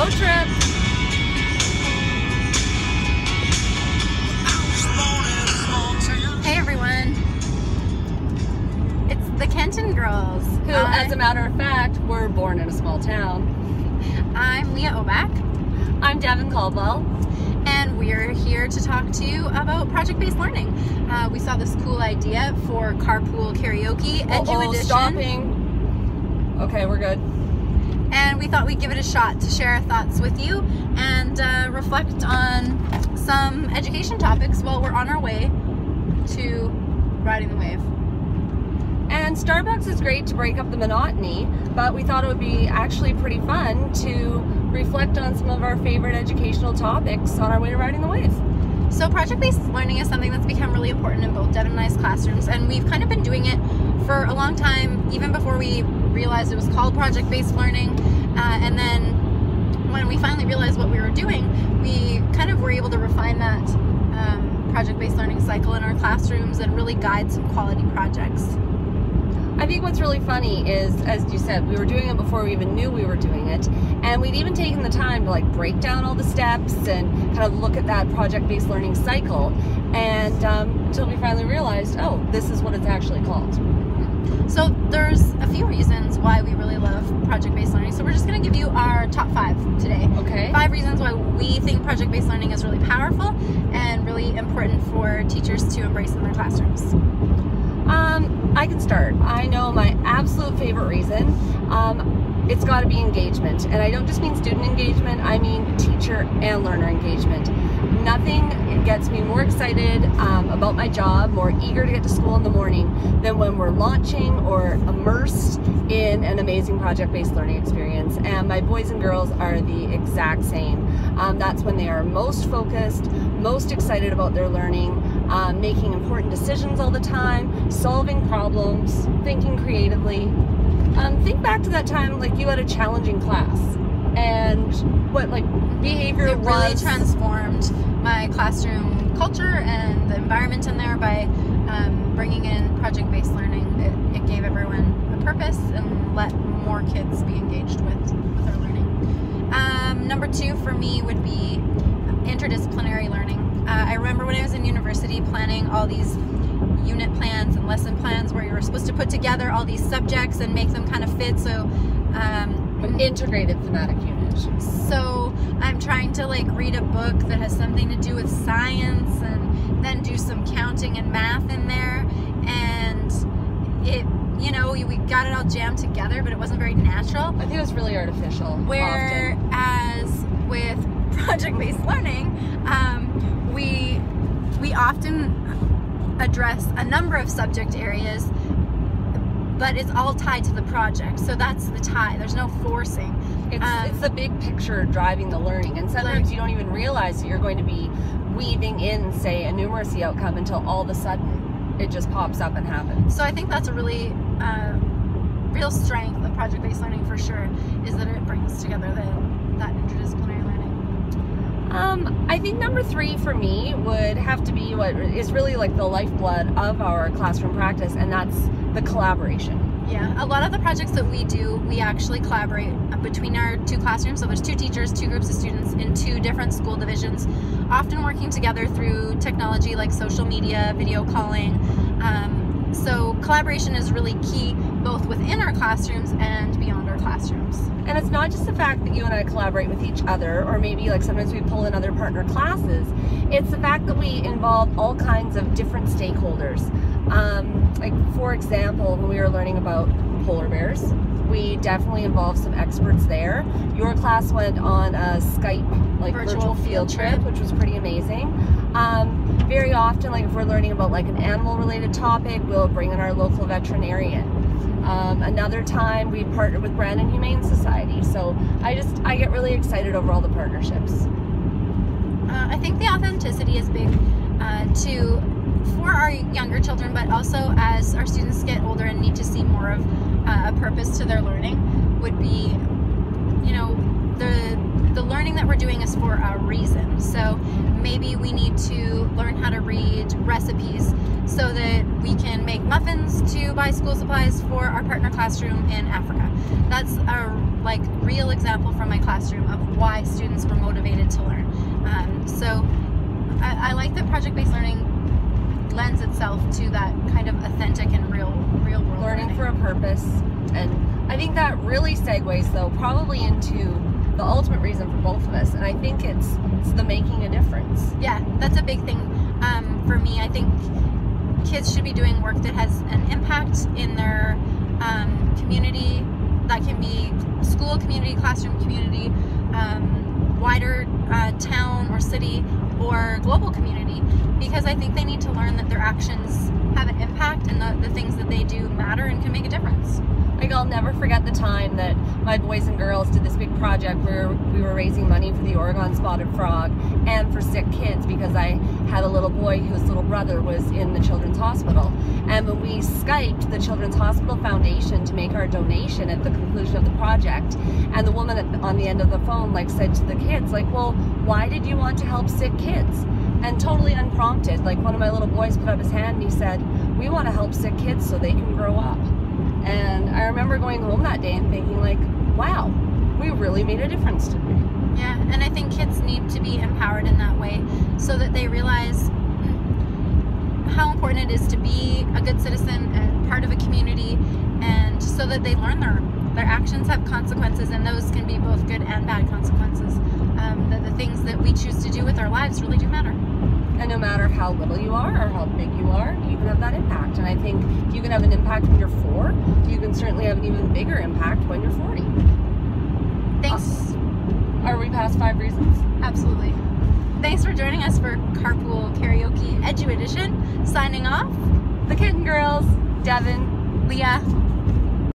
Road trip. Hey everyone, it's the Kenton girls. Who, as a matter of fact, were born in a small town. I'm Leah Oback. I'm Devon Caldwell. And we're here to talk to you about project-based learning. We saw this cool idea for Carpool Karaoke EDU edition. Stopping. Okay, we're good. And we thought we'd give it a shot to share our thoughts with you and reflect on some education topics while we're on our way to riding the wave. And Starbucks is great to break up the monotony, but we thought it would be actually pretty fun to reflect on some of our favorite educational topics on our way to riding the wave. So project-based learning is something that's become really important in both Devon and I's classrooms, and we've kind of been doing it for a long time, even before we realized it was called project-based learning. And then when we finally realized what we were doing, we kind of were able to refine that project-based learning cycle in our classrooms and really guide some quality projects. I think what's really funny is, as you said, we were doing it before we even knew we were doing it, and we'd even taken the time to like break down all the steps and kind of look at that project-based learning cycle, and until we finally realized, oh, this is what it's actually called. So there's a few reasons why we really love project-based learning, so we're just going to give you our top 5 today. Okay. 5 reasons why we think project-based learning is really powerful and really important for teachers to embrace in their classrooms. I can start. I know my absolute favorite reason. It's got to be engagement, and I don't just mean student engagement, I mean teacher and learner engagement. Nothing gets me more excited about my job, more eager to get to school in the morning than when we're launching or immersed in an amazing project-based learning experience. And my boys and girls are the exact same. That's when they are most focused, most excited about their learning, making important decisions all the time, solving problems, thinking creatively. Think back to that time like you had a challenging class and what like behavior it was. Really transformed my classroom culture and the environment in there by bringing in project-based learning. It gave everyone a purpose and let more kids be engaged with their learning. Number 2 for me would be interdisciplinary learning. I remember when I was in university planning all these unit plans and lesson plans where you were supposed to put together all these subjects and make them kind of fit. So an integrated thematic unit. So I'm trying to like read a book that has something to do with science and then do some counting and math in there, and it, you know, we got it all jammed together, but it wasn't very natural. I think it was really artificial. Whereas with project-based learning, we often address a number of subject areas, but it's all tied to the project. So that's the tie. There's no forcing. It's the big picture driving the learning, and sometimes you don't even realize that you're going to be weaving in, say, a numeracy outcome until all of a sudden it just pops up and happens. So I think that's a really real strength of project-based learning for sure, is that it brings together that interdisciplinary learning. I think number 3 for me would have to be what is really like the lifeblood of our classroom practice, and that's the collaboration. Yeah, a lot of the projects that we do, we actually collaborate between our 2 classrooms. So there's 2 teachers, 2 groups of students in 2 different school divisions, often working together through technology like social media, video calling. So collaboration is really key both within our classrooms and beyond our classrooms. And it's not just the fact that you and I collaborate with each other, or maybe like sometimes we pull in other partner classes. It's the fact that we involve all kinds of different stakeholders. Like for example, when we were learning about polar bears, we definitely involved some experts there. Your class went on a Skype, like virtual field trip, which was pretty amazing. Very often, like if we're learning about like an animal related topic, we'll bring in our local veterinarian. Another time we partnered with Brandon Humane Society. So I get really excited over all the partnerships. I think the authenticity is big for our younger children, but also as our students get older and need to see more of a purpose to their learning, would be, you know, the learning that we're doing is for a reason. So maybe we need to learn how to read recipes so that we can make muffins to buy school supplies for our partner classroom in Africa. That's a real example from my classroom of why students were motivated to learn. So I like that project-based learning lends itself to that kind of authentic and real world learning for a purpose. And I think that really segues though probably into the ultimate reason for both of us, and I think it's the making a difference. Yeah, that's a big thing for me. I think kids should be doing work that has an impact in their community. That can be school community, classroom community, wider town or city or global community, because I think they need to learn that their actions have an impact and the things that they do matter and can make a difference. Like, I'll never forget the time that my boys and girls did this big project where we were raising money for the Oregon spotted frog and for sick kids, because I had a little boy whose little brother was in the Children's Hospital. And when we Skyped the Children's Hospital Foundation to make our donation at the conclusion of the project, and the woman on the end of the phone said to the kids, well, why did you want to help sick kids? And totally unprompted, one of my little boys put up his hand and he said, we want to help sick kids so they can grow up. And I remember going home that day and thinking, wow, we really made a difference today. Yeah, and I think kids need to be empowered in that way so that they realize how important it is to be a good citizen and part of a community, and so that they learn their actions have consequences, and those can be both good and bad consequences. That the things that we choose to do with our lives really do matter. And no matter how little you are or how big you are, you can have that impact. And I think if you can have an impact when you're 4, you can certainly have an even bigger impact when you're 40. Thanks. Are we past 5 reasons? Absolutely. Thanks for joining us for Carpool Karaoke EDU Edition. Signing off, the Kenton girls, Devon, Leah.